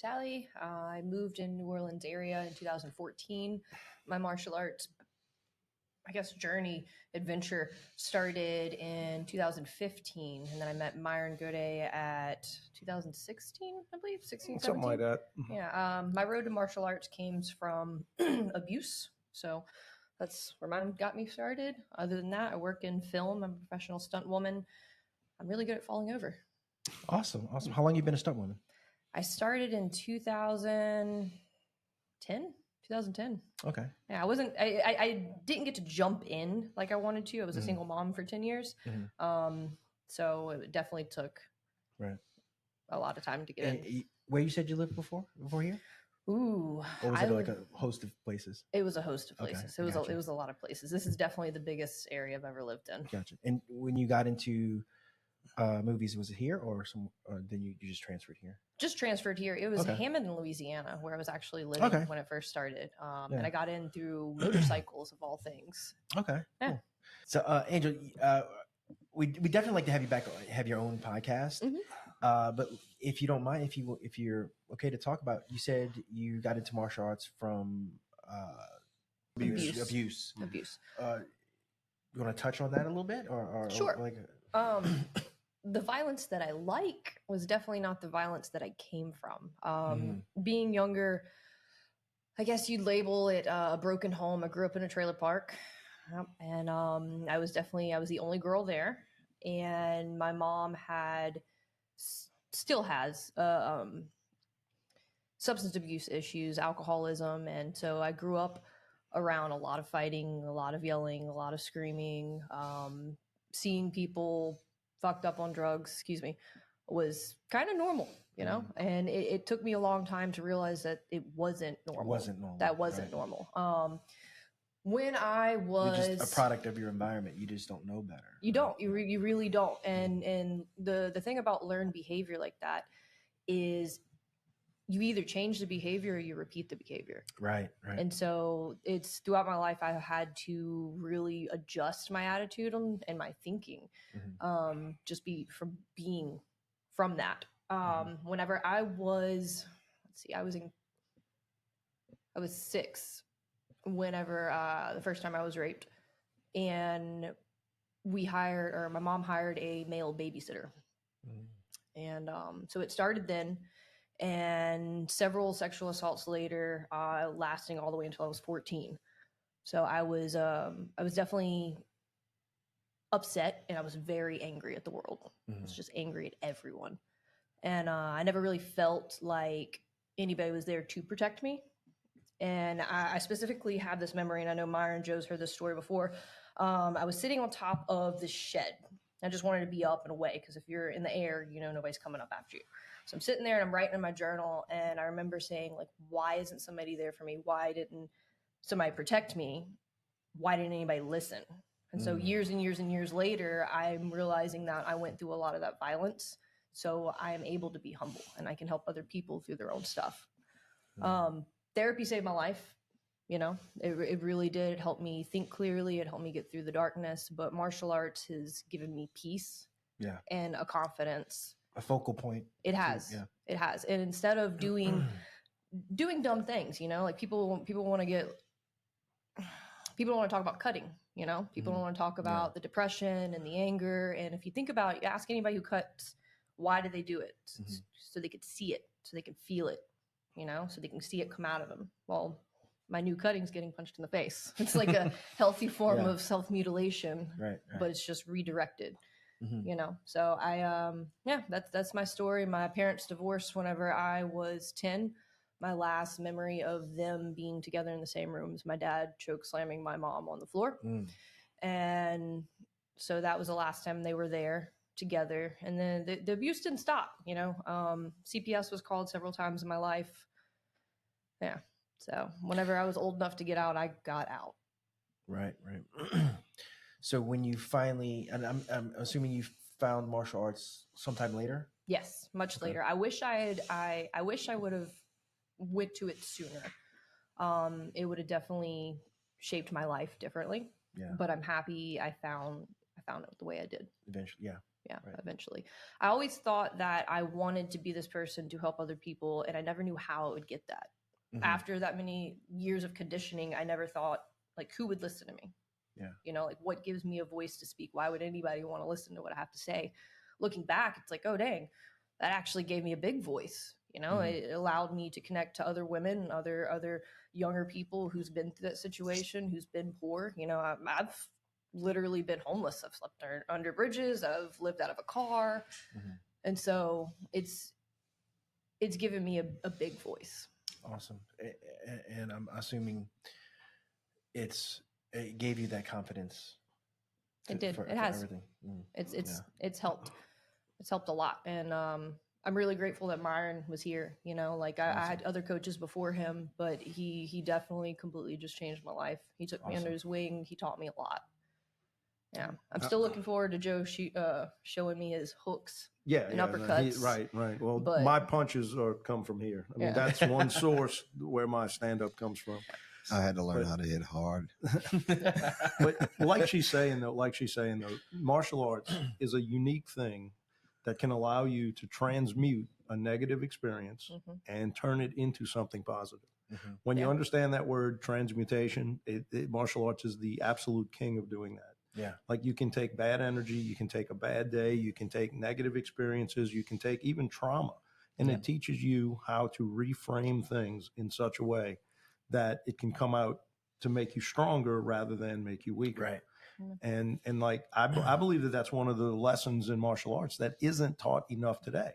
Spitale. I moved in New Orleans area in 2014. My martial arts, I guess, adventure started in 2015. And then I met Myron Godet at 2016, I believe, 16, 17. Something like that. Yeah. My road to martial arts came from abuse. So that's where mine got me started. Other than that, I work in film. I'm a professional stuntwoman. I'm really good at falling over. Awesome. How long you been a stuntwoman? I started in 2010. Okay. Yeah, I didn't get to jump in like I wanted to. I was a single mom for 10 years. So it definitely took a lot of time to get in. Where you said you lived before here? Ooh. Or was it like a host of places? It was a host of places. Okay, It was a lot of places. This is definitely the biggest area I've ever lived in. Gotcha. And when you got into movies, was it here or then you just transferred here? Just transferred here. It was Hammond, Louisiana, where I was actually living when it first started. And I got in through motorcycles of all things. Okay. Yeah. Cool. So, Angel, we definitely like to have you back, have your own podcast. But if you don't mind, if you're okay to talk about, you said you got into martial arts from abuse. You want to touch on that a little bit, or sure? Like the violence that I like was definitely not the violence that I came from. Being younger, I guess you'd label it a broken home. I grew up in a trailer park, and I was the only girl there, and my mom still has substance abuse issues, alcoholism, and so I grew up around a lot of fighting, a lot of yelling, a lot of screaming, seeing people fucked up on drugs, was kind of normal, and it took me a long time to realize that it wasn't normal. That wasn't normal. When I was you're just a product of your environment, you just don't know better. You don't. You really don't. And the thing about learned behavior like that is you either change the behavior or you repeat the behavior. Right. And so it's throughout my life, I had to really adjust my attitude and my thinking, just being from that. Whenever I was 6 whenever the first time I was raped, and my mom hired a male babysitter. And so it started then, and several sexual assaults later, lasting all the way until I was 14. So I was definitely upset, and I was very angry at the world. I was just angry at everyone. And I never really felt like anybody was there to protect me. And I specifically have this memory, and I know Myron and Joe's heard this story before. I was sitting on top of this shed. I just wanted to be up and away, because if you're in the air, nobody's coming up after you. So I'm sitting there and I'm writing in my journal, and I remember saying, like, why isn't somebody there for me? Why didn't somebody protect me? Why didn't anybody listen? And so years and years and years later, I'm realizing that I went through a lot of that violence. So I am able to be humble, and I can help other people through their own stuff. Therapy saved my life. It really did. It helped me think clearly. It helped me get through the darkness. But martial arts has given me peace and a confidence. A focal point. It has. It has. And instead of doing dumb things, like people want to talk about cutting, people don't want to talk about the depression and the anger. And if you think about it, ask anybody who cuts, why did they do it? So they could see it, so they could feel it, so they can see it come out of them. Well, my new cutting's getting punched in the face. It's like a healthy form of self-mutilation, but it's just redirected, So that's my story. My parents divorced whenever I was 10. My last memory of them being together in the same room is my dad choke slamming my mom on the floor. And so that was the last time they were there together. And then the abuse didn't stop, CPS was called several times in my life. Yeah. So whenever I was old enough to get out, I got out. Right. So when you finally, and I'm assuming you found martial arts sometime later? Yes, much later. I wish I would have went to it sooner. It would have definitely shaped my life differently. Yeah. But I'm happy I found it the way I did. Eventually, yeah. Yeah, Right. eventually. I always thought that I wanted to be this person to help other people, and I never knew how I would get that. Mhm. After that many years of conditioning, I never thought, like, who would listen to me? Yeah. You know, like, what gives me a voice to speak? Why would anybody want to listen to what I have to say? Looking back, it's like, oh, dang, that actually gave me a big voice. You know, it allowed me to connect to other women, other younger people who's been through that situation, who's been poor. You know, I've literally been homeless. I've slept under bridges. I've lived out of a car. And so it's given me a big voice. Awesome. And I'm assuming it gave you that confidence. It did. For it has. Everything. It's helped. It's helped a lot. And I'm really grateful that Myron was here. You know, like I had other coaches before him, but he definitely completely just changed my life. He took me under his wing. He taught me a lot. Yeah, I'm still looking forward to Joe showing me his hooks. And uppercuts. Right. Well, my punches come from here. I mean, that's one source where my stand-up comes from. I had to learn how to hit hard. But like she's saying though, martial arts is a unique thing that can allow you to transmute a negative experience and turn it into something positive. When you understand that word transmutation, martial arts is the absolute king of doing that. Yeah. Like you can take bad energy, you can take a bad day, you can take negative experiences, you can take even trauma, and it teaches you how to reframe things in such a way that it can come out to make you stronger rather than make you weaker. Right. And like I believe that that's one of the lessons in martial arts that isn't taught enough today.